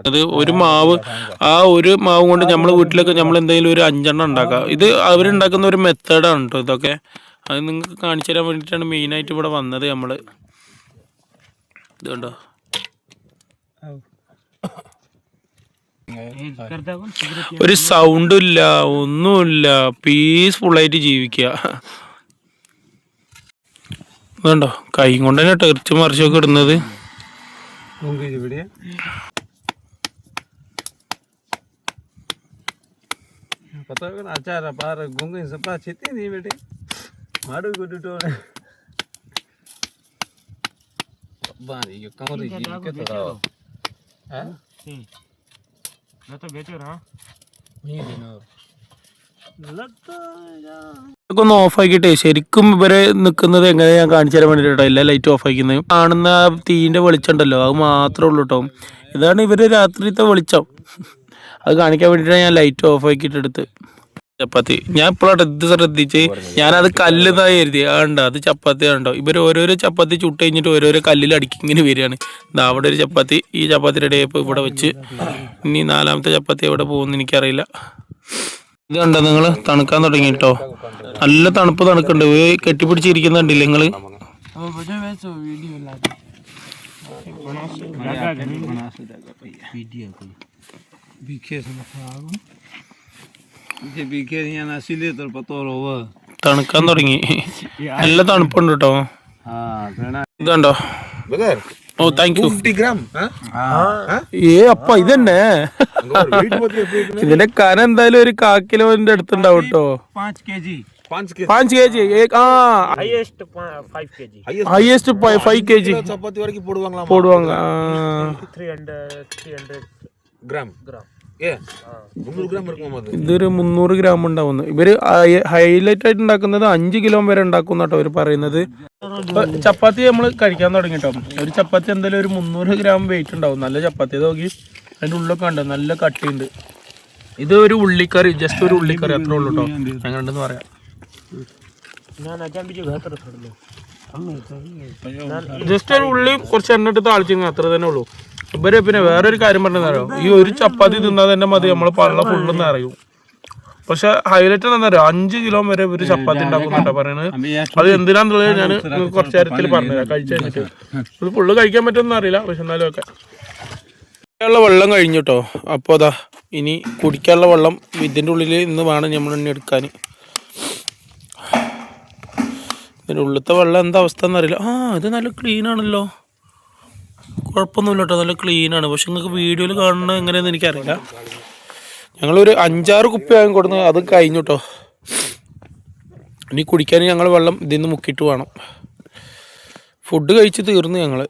അത് ഒരു മാവ് ആ ഒരു മാവ് കൊണ്ട് നമ്മളെ വീട്ടിലൊക്കെ നമ്മൾ എന്തെങ്കിലും ഒരു 5 എണ്ണം ഉണ്ടാക്കാം. ഇത് അവരുണ്ടാക്കുന്ന ഒരു മെത്തേഡാണ് കേട്ടോ ഇതൊക്കെ. അത് നിങ്ങൾക്ക് കാണിച്ചു തരാൻ വേണ്ടിയിട്ടാണ് മെയിനായിട്ട് ഇവിടെ വന്നത് നമ്മൾ. ഇതുണ്ടോ ഒരു സൗണ്ടും ഇല്ല ഒന്നുമില്ല, പീസ്ഫുള്ളായിട്ട് ജീവിക്കുക. ഇതുണ്ടോ കൈ കൊണ്ട് തന്നെ ടെറിച്ച് മറിച്ചൊക്കെ ഇടുന്നത്. पता है ना अचार पार गुंगे सपा छेती नहीं बेटे मारू को डटो बारी ये कमर जी के तो हां ना तो बेचो हां नहीं देनो लगता ഇതൊക്കെ ഒന്ന് ഓഫ് ആക്കിയിട്ടേ ശരിക്കും ഇവരെ നിൽക്കുന്നത് എങ്ങനെ ഞാൻ കാണിച്ചു തരാൻ വേണ്ടിയിട്ടോ എല്ലാ ലൈറ്റും ഓഫ് ആക്കുന്നത്. കാണുന്ന തീൻ്റെ വെളിച്ചം ഉണ്ടല്ലോ അത് മാത്രമേ ഉള്ളൂ കേട്ടോ. ഇതാണ് ഇവര് രാത്രിത്തെ വെളിച്ചം. അത് കാണിക്കാൻ വേണ്ടിയിട്ടാണ് ഞാൻ ലൈറ്റ് ഓഫ് ആക്കിയിട്ട് എടുത്ത്. ചപ്പാത്തി ഞാൻ ഇപ്പോഴാണ് ഇത് ശ്രദ്ധിച്ച് ഞാനത് കല്ലുതായി കരുതി. അതുണ്ടോ അത് ചപ്പാത്തി ഉണ്ടോ. ഇവർ ഓരോരോ ചപ്പാത്തി ചുട്ട് കഴിഞ്ഞിട്ട് ഓരോരോ കല്ലിൽ അടുക്കി ഇങ്ങനെ വരികയാണ്. ഇതാ അവിടെ ഒരു ചപ്പാത്തി, ഈ ചപ്പാത്തിയുടെ ടേപ്പ് ഇവിടെ വെച്ച്, ഇനി 4ാമത്തെ ചപ്പാത്തി എവിടെ പോകുമെന്ന് എനിക്കറിയില്ല. ഇത് കണ്ടോ നിങ്ങൾ, തണുക്കാൻ തുടങ്ങി കേട്ടോ. നല്ല തണുപ്പ് തണുക്കുണ്ട്. കെട്ടിപ്പിടിച്ചിരിക്കുന്നുണ്ടില്ലേ നിങ്ങൾ. തണുക്കാൻ തുടങ്ങി, നല്ല തണുപ്പുണ്ട് കേട്ടോ. ഇതുണ്ടോ. ഓ താങ്ക് യു. അപ്പ ഇതന്നെ ഇതിന്റെ കനം എന്തായാലും ഒരു 1 കിലോന്റെ അടുത്തുണ്ടാവും കേട്ടോ. 5 kg ഹൈയസ്റ്റ് 5 kg ചപ്പാത്തി വരയ്ക്ക് പോടുവാങ്ക 300 gram ഇതൊരു 300 ഗ്രാം ഉണ്ടാവുന്നു. ഇവര് ഹൈലൈറ്റ് ആയിട്ട് ഉണ്ടാക്കുന്നത് 5 കിലോ വരെ ഉണ്ടാക്കും കേട്ടോ അവര് പറയുന്നത്. ചപ്പാത്തി നമ്മൾ കഴിക്കാൻ തുടങ്ങിട്ടോ. ഒരു ചപ്പാത്തി എന്തായാലും ഒരു 300 ഗ്രാം വെയിറ്റ് ഉണ്ടാവും. നല്ല ചപ്പാത്തി നോക്കി അതിന്റെ ഉള്ളൊക്കെ ഉണ്ട്, നല്ല കട്ടിയുണ്ട്. ഇത് ഒരു ഉള്ളിക്കറി, ജസ്റ്റ് ഒരു ഉള്ളിക്കറി അത്രേ ഉള്ളൂ കേട്ടോ. എങ്ങനെയുണ്ടെന്ന് പറയാം. ജസ്റ്റ് ഒരു ഉള്ളി കുറച്ച് എണ്ണ ഇട്ട് താളിച്ചിരുന്നു, അത്ര തന്നെ ഉള്ളൂ. ഇവര് പിന്നെ വേറൊരു കാര്യം പറഞ്ഞാലോ, ഈ ഒരു ചപ്പാത്തി തിന്നാൽ തന്നെ മതി നമ്മൾ പള്ള ഫുള്ളെന്ന് അറിയും. പക്ഷെ ഹൈലൈറ്റ് എന്താ പറയുക, 5 കിലോ വരെ ഇവര് ചപ്പാത്തി ഉണ്ടാക്കുന്നുണ്ടോ പറയുന്നത്. അത് എന്തിനാന്നുള്ളത് ഞാൻ കുറച്ച് നേരത്തിൽ പറഞ്ഞുതരാം കഴിച്ചു കഴിഞ്ഞിട്ട്. ഇത് ഫുള്ള് കഴിക്കാൻ പറ്റുമെന്ന് അറിയില്ല, പക്ഷെ എന്നാലും ഒക്കെ. കുടിക്കാനുള്ള വെള്ളം കഴിഞ്ഞു കേട്ടോ. അപ്പോൾ അതാ ഇനി കുടിക്കാനുള്ള വെള്ളം ഇതിൻ്റെ ഉള്ളിൽ ഇന്ന് വേണം നമ്മൾ തന്നെ എടുക്കാൻ. ഇതിൻ്റെ ഉള്ളിലത്തെ വെള്ളം എന്താ അവസ്ഥ എന്നറിയില്ല. ഇത് നല്ല ക്ലീൻ ആണല്ലോ, കുഴപ്പമൊന്നുമില്ല കേട്ടോ, നല്ല ക്ലീനാണ്. പക്ഷെ നിങ്ങൾക്ക് വീഡിയോയിൽ കാണുന്നത് എങ്ങനെയാണെന്ന് എനിക്കറിയില്ല. ഞങ്ങളൊരു 5-6 കുപ്പി വാങ്ങി കൊടുന്ന് അത് കഴിഞ്ഞു കേട്ടോ. ഇനി കുടിക്കാൻ ഞങ്ങൾ വെള്ളം ഇതിൽ നിന്ന് മുക്കിയിട്ട് വേണം. ഫുഡ് കഴിച്ച് തീർന്നു ഞങ്ങൾ.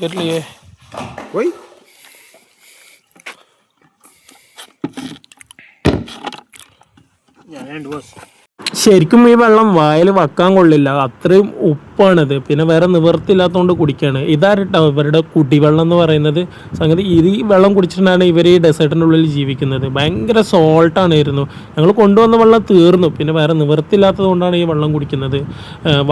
തരില്ലേ ശരിക്കും ഈ വെള്ളം വായിൽ വെക്കാൻ കൊള്ളില്ല, അത്രയും ഉപ്പാണിത്. പിന്നെ വേറെ നിവൃത്തിയില്ലാത്തതുകൊണ്ട് കുടിക്കുകയാണ്. ഇതാരട്ടോ ഇവരുടെ കുടിവെള്ളം എന്ന് പറയുന്നത്. സംഗതി ഈ വെള്ളം കുടിച്ചിട്ടാണ് ഇവർ ഈ ഡെസേർട്ടിൻ്റെ ഉള്ളിൽ ജീവിക്കുന്നത്. ഭയങ്കര സോൾട്ടാണായിരുന്നു. ഞങ്ങൾ കൊണ്ടുവന്ന വെള്ളം തീർന്നു, പിന്നെ വേറെ നിവൃത്തിയില്ലാത്തത് കൊണ്ടാണ് ഈ വെള്ളം കുടിക്കുന്നത്.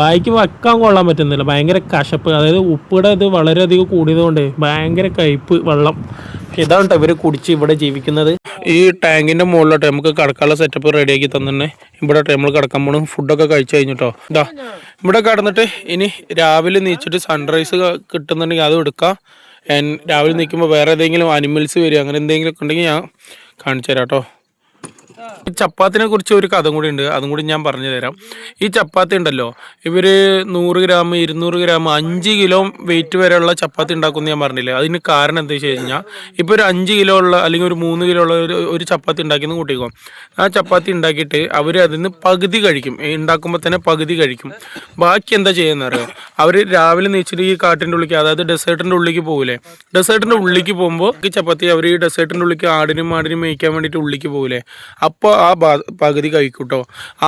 വായിക്ക് വെക്കാൻ കൊള്ളാൻ പറ്റുന്നില്ല, ഭയങ്കര കശപ്പ്. അതായത് ഉപ്പിടെ ഇത് വളരെയധികം കൂടിയതുകൊണ്ട് ഭയങ്കര കയ്പ്പ് വെള്ളം. ഇതാണ് കേട്ടോ ഇവർ കുടിച്ച് ഇവിടെ ജീവിക്കുന്നത്. ഈ ടാങ്കിൻ്റെ മുകളിലോട്ട് നമുക്ക് കിടക്കാനുള്ള സെറ്റപ്പ് റെഡിയാക്കി തന്നെ ഇവിടെ നമ്മൾ കിടക്കാൻ പോകണം. ഫുഡൊക്കെ കഴിച്ചു കഴിഞ്ഞിട്ടോ. ഇതാ ഇവിടെ കിടന്നിട്ട് ഇനി രാവിലെ നീച്ചിട്ട് സൺറൈസ് കിട്ടുന്നുണ്ടെങ്കിൽ അതും എടുക്കാം. രാവിലെ നിൽക്കുമ്പോൾ വേറെ ഏതെങ്കിലും അനിമൽസ് വരിക അങ്ങനെ എന്തെങ്കിലും ഒക്കെ ഉണ്ടെങ്കിൽ ഞാൻ കാണിച്ചു തരാം കേട്ടോ. ചപ്പാത്തിനെ കുറിച്ച് ഒരു കഥ കൂടി ഉണ്ട്, അതും കൂടി ഞാൻ പറഞ്ഞു തരാം. ഈ ചപ്പാത്തി ഉണ്ടല്ലോ, ഇവർ 100 ഗ്രാം 200 ഗ്രാം 5 കിലോ വെയിറ്റ് വരെയുള്ള ചപ്പാത്തി ഉണ്ടാക്കുമെന്ന് ഞാൻ പറഞ്ഞില്ലേ. അതിന് കാരണം എന്താ വെച്ച് കഴിഞ്ഞാൽ, ഇപ്പോൾ ഒരു 5 കിലോ ഉള്ള അല്ലെങ്കിൽ ഒരു 3 കിലോ ഉള്ള ഒരു ചപ്പാത്തി ഉണ്ടാക്കിയെന്ന് കൂട്ടിക്കോ. ആ ചപ്പാത്തി ഉണ്ടാക്കിയിട്ട് അവർ അതിൽ നിന്ന് പകുതി കഴിക്കും, ഉണ്ടാക്കുമ്പോൾ തന്നെ പകുതി കഴിക്കും. ബാക്കി എന്താ ചെയ്യുന്നത് അറിയോ, അവർ രാവിലെ നീച്ചിട്ട് ഈ കാട്ടിൻ്റെ ഉള്ളിലേക്ക്, അതായത് ഡെസേർട്ടിൻ്റെ ഉള്ളിലേക്ക് പോകില്ലേ, ഡെസേർട്ടിൻ്റെ ഉള്ളിലേക്ക് പോകുമ്പോൾ ഈ ചപ്പാത്തി അവർ ഈ ഡെസേർട്ടിൻ്റെ ഉള്ളിലേക്ക് ആടിനും മാടിനും മേയ്ക്കാൻ വേണ്ടിയിട്ട് ഉള്ളിലേക്ക് പോകില്ലേ, അപ്പോൾ ആ പകുതി കഴിക്കൂട്ടോ.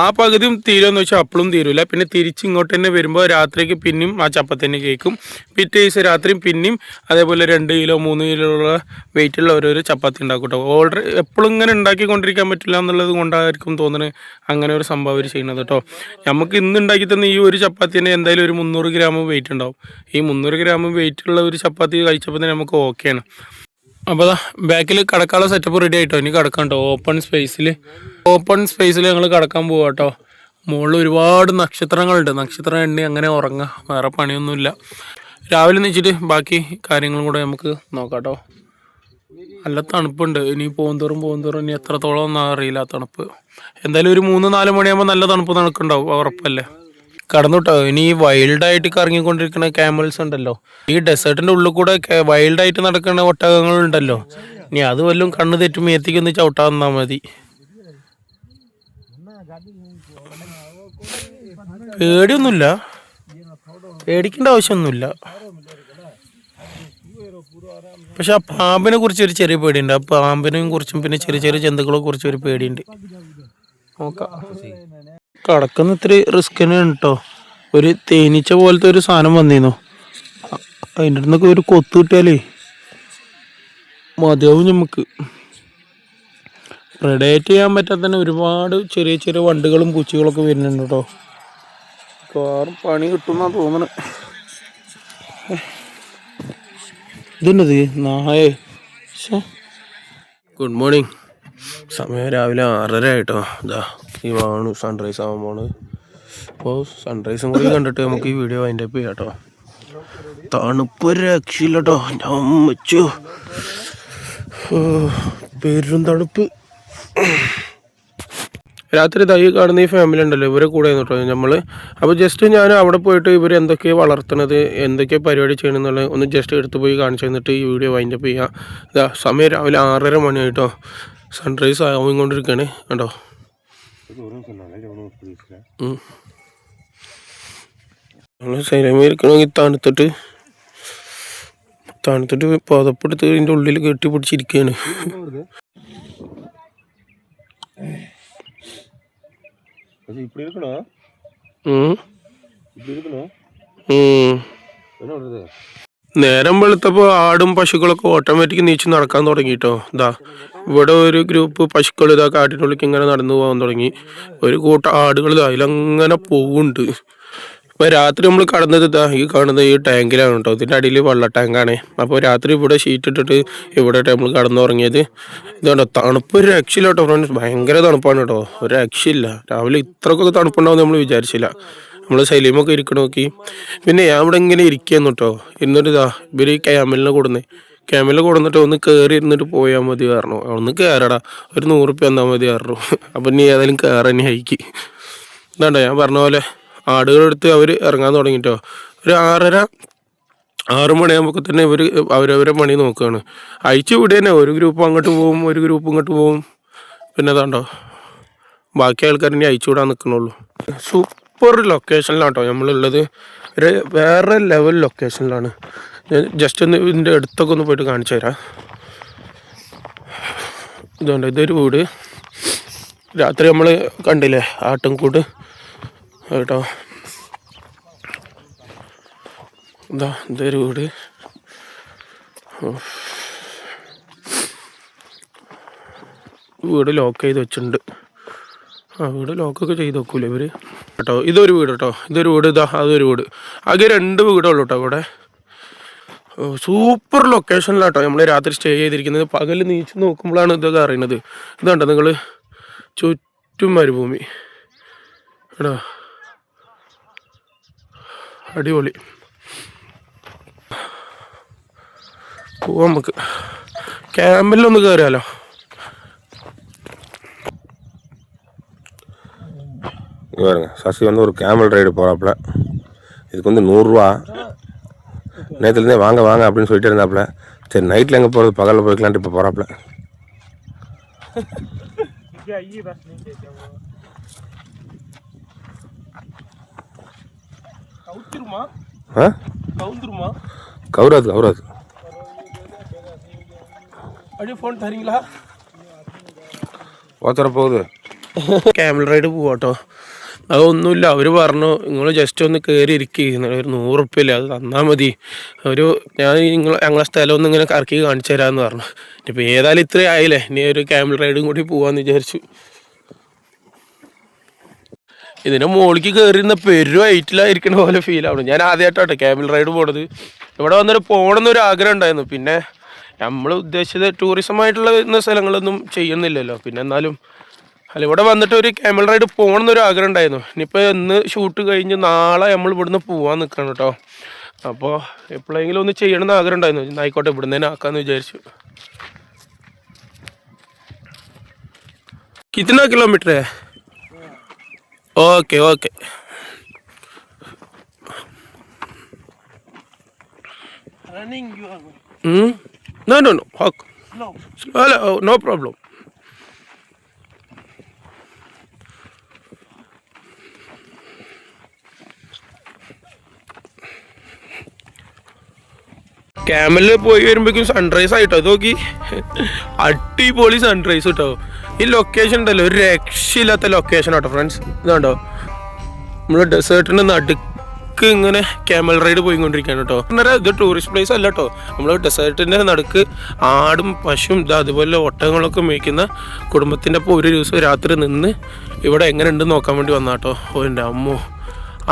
ആ പകുതിയും തീരുമെന്ന് വെച്ചാൽ അപ്പോഴും തീരില്ല. പിന്നെ തിരിച്ച് ഇങ്ങോട്ട് തന്നെ വരുമ്പോൾ രാത്രിക്ക് പിന്നെയും ആ ചപ്പാത്തി തന്നെ കഴിക്കും. പിറ്റേ ദിവസം രാത്രിയും പിന്നെയും അതേപോലെ 2 കിലോ 3 കിലോ ഉള്ള വെയിറ്റുള്ള ഓരോരോ ചപ്പാത്തി ഉണ്ടാക്കും കേട്ടോ. ഓൾറെഡി എപ്പോഴും ഇങ്ങനെ ഉണ്ടാക്കിക്കൊണ്ടിരിക്കാൻ പറ്റില്ല എന്നുള്ളത് കൊണ്ടായിരിക്കും തോന്നുന്നത് അങ്ങനെ ഒരു സംഭവം അവർ ചെയ്യുന്നത് കേട്ടോ. നമുക്ക് ഇന്ന് ഉണ്ടാക്കി തന്ന ഈ ഒരു ചപ്പാത്തി തന്നെ എന്തായാലും ഒരു 300 ഗ്രാം വെയിറ്റ് ഉണ്ടാവും. ഈ 300 ഗ്രാം വെയിറ്റുള്ള ഒരു ചപ്പാത്തി കഴിച്ചപ്പോൾ തന്നെ നമുക്ക് ഓക്കെയാണ്. അപ്പോൾ ബാക്കിൽ കിടക്കാനുള്ള സെറ്റപ്പ് റെഡി ആയിട്ടോ. ഇനി കിടക്കാം കേട്ടോ. ഓപ്പൺ സ്പേസിൽ ഞങ്ങൾ കിടക്കാൻ പോവാം കേട്ടോ. മുകളിൽ ഒരുപാട് നക്ഷത്രങ്ങളുണ്ട്. നക്ഷത്രം എണ്ണി അങ്ങനെ ഉറങ്ങുക, വേറെ പണിയൊന്നുമില്ല. രാവിലെ എണീച്ചിട്ട് ബാക്കി കാര്യങ്ങളും കൂടെ നമുക്ക് നോക്കാം കേട്ടോ. നല്ല തണുപ്പുണ്ട്. ഇനി പോകുന്തോറും ഇനി എത്രത്തോളം ഒന്നും അറിയില്ല തണുപ്പ്. എന്തായാലും ഒരു 3-4 മണിയാകുമ്പോൾ നല്ല തണുപ്പ് നടക്കുന്നുണ്ടാവും, ഉറപ്പല്ലേ. കടന്നു കേട്ടോ. ഇനി ഈ വൈൽഡായിട്ട് കറങ്ങിക്കൊണ്ടിരിക്കുന്ന ക്യാമൽസ് ഉണ്ടല്ലോ, ഈ ഡെസേർട്ടിൻ്റെ ഉള്ളിൽ കൂടെ വൈൽഡായിട്ട് നടക്കുന്ന ഒട്ടകങ്ങളുണ്ടല്ലോ, ഇനി അത് വല്ലതും കണ്ണ് തെറ്റും മേത്തേക്കൊന്ന് ചവിട്ടാൻ തന്നാൽ മതി. പേടിയൊന്നുമില്ല, പേടിക്കേണ്ട ആവശ്യമൊന്നുമില്ല. പക്ഷെ ആ പാമ്പിനെ കുറിച്ച് ഒരു ചെറിയ പേടിയുണ്ട്. ആ പാമ്പിനെയും കുറിച്ചും പിന്നെ ചെറിയ ചെറിയ ജന്തുക്കളെ കുറിച്ചും ഒരു പേടിയുണ്ട്. നോക്കാം. കടക്കുന്ന ഇത്തിരി റിസ്ക് തന്നെയാണ് കേട്ടോ. ഒരു തേനീച്ച പോലത്തെ ഒരു സാധനം വന്നിരുന്നു. അതിൻ്റെ അടുത്തൊക്കെ ഒരു കൊത്ത് കിട്ടിയാലേ മതിയാവും. നമുക്ക് പ്രെഡേറ്റ് ചെയ്യാൻ പറ്റാത്ത തന്നെ ഒരുപാട് ചെറിയ ചെറിയ വണ്ടുകളും പൂച്ചകളൊക്കെ വരുന്നുണ്ട് കേട്ടോ. കാറും പണി കിട്ടുമെന്നാണ് തോന്നുന്നത്. ഇതെന്നത് നായേ. Good morning. സമയം രാവിലെ 6:30 ആയിട്ടോ. ഇതാ ഈ വാണ് സൺറൈസ് ആവാൻ പോണ്. അപ്പോൾ സൺറൈസും കൂടി കണ്ടിട്ട് നമുക്ക് ഈ വീഡിയോ വൈൻഡപ്പ് ചെയ്യാം കേട്ടോ. തണുപ്പ് രക്ഷയില്ല കേട്ടോ. ഞാൻ വെച്ചു പേരും തണുപ്പ്. രാത്രി തൈ കാണുന്ന ഈ ഫാമിലി ഉണ്ടല്ലോ, ഇവരെ കൂടെ കേട്ടോ നമ്മൾ. അപ്പോൾ ജസ്റ്റ് ഞാൻ അവിടെ പോയിട്ട് ഇവർ എന്തൊക്കെയാണ് വളർത്തുന്നത്, എന്തൊക്കെ പരിപാടി ചെയ്യണമെന്നുള്ളത് ഒന്ന് ജസ്റ്റ് എടുത്ത് പോയി കാണിച്ചു തന്നിട്ട് ഈ വീഡിയോ വൈൻഡപ്പ് ചെയ്യാം. ഇതാ സമയം രാവിലെ 6:30 മണിയായിട്ടോ. സൺറൈസ് ആയിക്കൊണ്ടിരിക്കുകയാണ് കേട്ടോ. നമ്മൾ സൈലമിരിക്കണമെങ്കിൽ തണുത്തിട്ട് പുതപ്പെടുത്ത് ഇതിൻ്റെ ഉള്ളിൽ കെട്ടിപ്പിടിച്ചിരിക്കുകയാണ്. നേരം വെളുത്തപ്പോൾ ആടും പശുക്കളൊക്കെ ഓട്ടോമാറ്റിക് നീച്ച് നടക്കാൻ തുടങ്ങിട്ടോ. ഇതാ ഇവിടെ ഒരു ഗ്രൂപ്പ് പശുക്കൾ ഇതാ കാട്ടിനുള്ളിലേക്ക് ഇങ്ങനെ നടന്നു പോകാൻ തുടങ്ങി. ഒരു കൂട്ടം ആടുകൾ അതിലങ്ങനെ പോകുന്നുണ്ട്. ഇപ്പോൾ രാത്രി നമ്മൾ കടന്നത് ഇതാ ഈ കാണുന്നത് ഈ ടാങ്കിലാണ് കേട്ടോ. ഇതിൻ്റെ അടിയിൽ വെള്ള ടാങ്കാണ്. അപ്പോൾ രാത്രി ഇവിടെ ഷീറ്റ് ഇട്ടിട്ട് ഇവിടെ നമ്മൾ കടന്നുറങ്ങിയത്. ഇതുകൊണ്ടോ തണുപ്പ് ഒരു രക്ഷയില്ല കേട്ടോ ഫ്രണ്ട്സ്. ഭയങ്കര തണുപ്പാണ് കേട്ടോ, ഒരു രക്ഷയില്ല. രാവിലെ ഇത്രക്കൊക്കെ തണുപ്പുണ്ടാവും നമ്മൾ വിചാരിച്ചില്ല. നമ്മൾ സൈലിമൊക്കെ ഇരിക്കണ നോക്കി. പിന്നെ ഞാൻ ഇവിടെ ഇങ്ങനെ ഇരിക്കുന്നു കേട്ടോ. എന്നിട്ട് ഇതാ ഇവർ ഈ ക്യാമലിനെ കൊടുന്നിട്ട് ഒന്ന് കയറി ഇരുന്നിട്ട് പോയാൽ മതി പറഞ്ഞു. ഒന്ന് കയറടാ, ഒരു 100 റുപ്യ തന്നാൽ മതി പറഞ്ഞു. അപ്പം ഇനി ഏതായാലും കയറാൻ ഹൈക്ക്. ഇതാണ്ടോ ഞാൻ പറഞ്ഞ പോലെ ആടുകളെടുത്ത് അവർ ഇറങ്ങാൻ തുടങ്ങിട്ടോ. ഒരു 6:30-6 മണിയാകുമ്പോൾ തന്നെ ഇവർ അവരവരെ പണി നോക്കുകയാണ്. അയച്ചു വിടുക തന്നെ. ഒരു ഗ്രൂപ്പ് അങ്ങോട്ട് പോവും, ഒരു ഗ്രൂപ്പ് ഇങ്ങോട്ട് പോവും. പിന്നെ അതാണ്ടോ ബാക്കി ആൾക്കാർ ഇനി അയച്ചു വിടാൻ നിൽക്കണുള്ളൂ. സൂപ്പർ ലൊക്കേഷനിലാണ് കേട്ടോ നമ്മളുള്ളത്. ഒരു വേറെ ലെവൽ ലൊക്കേഷനിലാണ്. ഞാൻ ജസ്റ്റ് ഒന്ന് ഇതിൻ്റെ അടുത്തൊക്കെ ഒന്ന് പോയിട്ട് കാണിച്ചു തരാം. ഇതുകൊണ്ട് ഇതൊരു വീട്. രാത്രി നമ്മൾ കണ്ടില്ലേ ആട്ടുംകൂട് കേട്ടോ. എന്താ ഇതൊരു വീട്. വീട് ലോക്ക് ചെയ്ത് വെച്ചിട്ടുണ്ട്. വീട് ലോക്കൊക്കെ ചെയ്ത് വെക്കൂലേ ഇവർ കേട്ടോ. ഇതൊരു വീട് കേട്ടോ. ഇതൊരു വീട്. ഇതാ അതൊരു വീട്. ആകെ 2 വീടുള്ളൂ കേട്ടോ ഇവിടെ. സൂപ്പർ ലൊക്കേഷനിലാട്ടോ നമ്മൾ രാത്രി സ്റ്റേ ചെയ്തിരിക്കുന്നത്. പകൽ നീച്ച് നോക്കുമ്പോഴാണ് ഇതൊക്കെ അറിയുന്നത്. ഇതുണ്ടോ നിങ്ങൾ, ചുറ്റും മരുഭൂമി കേട്ടോ. അടിപൊളി. പോവാം നമുക്ക്. ക്യാമ്പിലൊന്ന് കയറിയാലോ. சசி வந்து ஒரு கேமல் ரைடு போகிறாப்புல. இதுக்கு வந்து 100 ரூபா. நேற்றுலேருந்தே வாங்க அப்படின்னு சொல்லிட்டு இருந்தாப்புல. சரி நைட்டில் எங்கே போகிறது, பகலில் போய்க்கலான்ட்டு இப்போ போகிறாப்புல. கவுராது அப்படியே ஃபோன் தரீங்களா? പോത്തറ പോകുന്നത് ക്യാമൽ റൈഡ് പോവാട്ടോ. അതൊന്നുമില്ല, അവർ പറഞ്ഞു നിങ്ങൾ ജസ്റ്റ് ഒന്ന് കയറി ഇരിക്കുക, ഒരു 100 ഉറുപ്പില്ല അത് തന്നാൽ മതി, ഞാൻ ഞങ്ങളെ സ്ഥലം ഒന്ന് ഇങ്ങനെ കറക്കി കാണിച്ചു തരാമെന്ന് പറഞ്ഞു. ഇനിയിപ്പോൾ ഏതായാലും ഇത്രയും ആയില്ലേ, ഇനി ഒരു ക്യാമൽ റൈഡും കൂടി പോവാന്ന് വിചാരിച്ചു. ഇതിൻ്റെ മുകളിലേക്ക് കയറിയിരുന്ന പെരും ഹൈറ്റിലായിരിക്കണ പോലെ ഫീൽ ആവണം. ഞാൻ ആദ്യമായിട്ടാട്ടെ ക്യാമൽ റൈഡ് പോണത്. ഇവിടെ വന്നിട്ട് പോകണമെന്നൊരു ആഗ്രഹം ഉണ്ടായിരുന്നു. പിന്നെ നമ്മൾ ഉദ്ദേശിച്ചത് ടൂറിസമായിട്ടുള്ള സ്ഥലങ്ങളൊന്നും ചെയ്യുന്നില്ലല്ലോ. പിന്നെ എന്നാലും ഇവിടെ വന്നിട്ട് ഒരു ക്യാമൽ റൈഡ് പോകണമെന്നൊരു ആഗ്രഹം ഉണ്ടായിരുന്നു. ഇനിയിപ്പോൾ ഇന്ന് ഷൂട്ട് കഴിഞ്ഞ് നാളെ നമ്മൾ ഇവിടുന്ന് പോകാൻ നിൽക്കണം കേട്ടോ. അപ്പോൾ എപ്പോഴെങ്കിലും ഒന്ന് ചെയ്യണമെന്ന് ആഗ്രഹം ഉണ്ടായിരുന്നു. ആയിക്കോട്ടെ, ഇവിടുന്ന് തന്നെ ആക്കാമെന്ന് വിചാരിച്ചു. कितना किलोमीटर है? Okay okay. Running you are going. No. Hawk. No. Oh, no problem. ക്യാമലിൽ പോയി വരുമ്പോഴേക്കും സൺറൈസ് ആയിട്ടോ. ഇത് നോക്കി, അടിപൊളി സൺറൈസ് കേട്ടോ. ഈ ലൊക്കേഷൻ ഉണ്ടല്ലോ, ഒരു രക്ഷയില്ലാത്ത ലൊക്കേഷൻ കേട്ടോ ഫ്രണ്ട്സ്. ഇതുണ്ടോ, നമ്മൾ ഡെസേർട്ടിൻ്റെ നടുക്ക് ഇങ്ങനെ ക്യാമൽ റൈഡ് പോയിക്കൊണ്ടിരിക്കുകയാണ് കേട്ടോ. ഇത് ടൂറിസ്റ്റ് പ്ലേസ് അല്ല കേട്ടോ. നമ്മൾ ഡെസേർട്ടിൻ്റെ നടുക്ക് ആടും പശുവും അതുപോലെ ഒട്ടകങ്ങളൊക്കെ മേയ്ക്കുന്ന കുടുംബത്തിൻ്റെ ഒപ്പം ഒരു ദിവസം രാത്രി നിന്ന് ഇവിടെ എങ്ങനെ ഉണ്ടെന്ന് നോക്കാൻ വേണ്ടി വന്നാട്ടോ. ഓ എൻ്റെ അമ്മോ,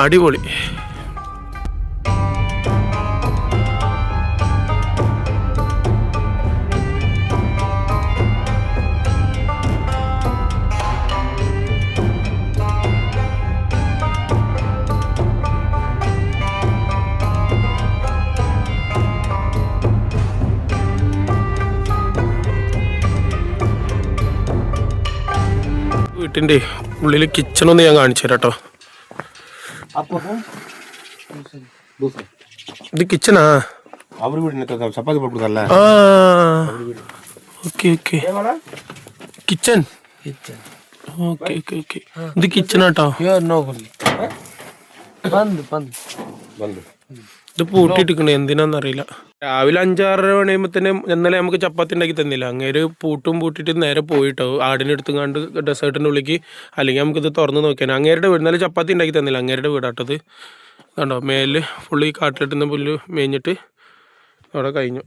അടിപൊളി. വീട്ടിൻ്റെ ഉള്ളിൽ കിച്ചണൊന്ന് ഞാൻ കാണിച്ചു തരാം കേട്ടോ. ഇത് കിച്ചണാ? ചപ്പാത്തി പോട്ടുതല്ല. ആ okay okay, kitchen. Okay okay okay, ഇത് കിച്ചണാട്ടോ. ഇത് പൂട്ടിയിട്ടിരിക്കണേ, എന്തിനാന്നറിയില്ല. രാവിലെ 5-6 മണിയുമ്പോൾ തന്നെ ഇന്നലെ നമുക്ക് ചപ്പാത്തി ഉണ്ടാക്കി തന്നില്ല. അങ്ങേര് പൂട്ടിയിട്ട് നേരെ പോയിട്ടോ ആടിനെടുത്തുങ്ങാണ്ട് ഡെസേർട്ടിൻ്റെ ഉള്ളിലേക്ക്. അല്ലെങ്കിൽ നമുക്കിത് തുറന്ന് നോക്കിയാൽ അങ്ങേരുടെ വീട് ഇന്നലെ ചപ്പാത്തി ഉണ്ടാക്കി തന്നില്ല. അങ്ങേരുടെ വീടാട്ടത് കണ്ടോ. മേലിൽ ഫുള്ള് ഈ കാട്ടിലിട്ടുന്ന പുല്ല് മേഞ്ഞിട്ട് അവിടെ കഴിഞ്ഞു.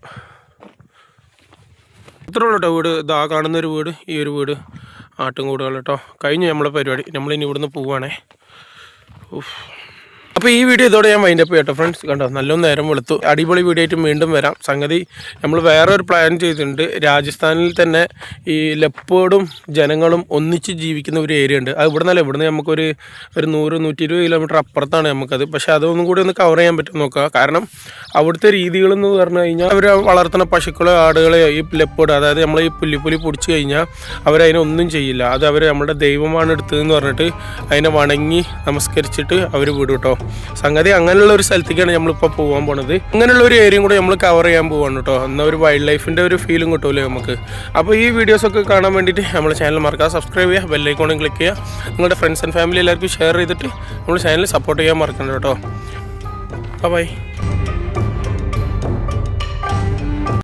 ഇത്രേ ഉള്ളൂ കേട്ടോ വീട്. ഇതാ കാണുന്നൊരു വീട്, ഈ ഒരു വീട് ആട്ടും കൂടുകൾ കേട്ടോ. കഴിഞ്ഞു നമ്മളെ പരിപാടി. നമ്മളിനി ഇവിടുന്ന് പോവുകയാണേ. അപ്പോൾ ഈ വീഡിയോ ഇതോടെ ഞാൻ വൈൻഡപ്പ് ചെയ്യട്ടോ ഫ്രണ്ട്സ്. കണ്ടോ, നല്ലൊന്നും നേരം വെളുത്തു. അടിപൊളി വീഡിയോ ആയിട്ട് വീണ്ടും വരാം. സംഗതി നമ്മൾ വേറൊരു പ്ലാൻ ചെയ്തിട്ടുണ്ട്. രാജസ്ഥാനിൽ തന്നെ ഈ ലെപ്പേർഡും ജനങ്ങളും ഒന്നിച്ച് ജീവിക്കുന്ന ഒരു ഏരിയ ഉണ്ട്. അത് ഇവിടുന്ന് നമുക്കൊരു 100-120 കിലോമീറ്റർ അപ്പുറത്താണ് നമുക്കത്. പക്ഷേ അതൊന്നും കൂടി ഒന്ന് കവർ ചെയ്യാൻ പറ്റും നോക്കുക. കാരണം അവിടുത്തെ രീതികളെന്ന് പറഞ്ഞു കഴിഞ്ഞാൽ അവർ വളർത്തുന്ന പശുക്കളോ ആടുകളെയോ ഈ ലെപ്പേർഡ്, അതായത് നമ്മൾ ഈ പുല്ലി പൊടിച്ച് കഴിഞ്ഞാൽ അവരതിനൊന്നും ചെയ്യില്ല. അത് അവർ നമ്മുടെ ദൈവമാണ് എടുത്തതെന്ന് പറഞ്ഞിട്ട് അതിനെ വണങ്ങി നമസ്കരിച്ചിട്ട് അവർ വിടും കേട്ടോ. സംഗതി അങ്ങനെയുള്ള ഒരു സ്ഥലത്തേക്കാണ് നമ്മളിപ്പോൾ പോകാൻ പോണത്. അങ്ങനെയുള്ള ഒരു ഏരിയയും കൂടെ നമ്മൾ കവർ ചെയ്യാൻ പോവാണ് കേട്ടോ. എന്നാൽ ഒരു വൈൽഡ് ലൈഫിൻ്റെ ഒരു ഫീലും കിട്ടുമല്ലോ നമുക്ക്. അപ്പോൾ ഈ വീഡിയോസൊക്കെ കാണാൻ വേണ്ടിയിട്ട് നമ്മുടെ ചാനൽ മറക്കാതെ സബ്സ്ക്രൈബ് ചെയ്യുക, ബെല്ലൈക്കോണും ക്ലിക്ക് ചെയ്യുക. നിങ്ങളുടെ ഫ്രണ്ട്സ് ആൻഡ് ഫാമിലി എല്ലാവർക്കും ഷെയർ ചെയ്തിട്ട് നമ്മുടെ ചാനൽ സപ്പോർട്ട് ചെയ്യാൻ മറക്കണ്ട കേട്ടോ. ബൈ.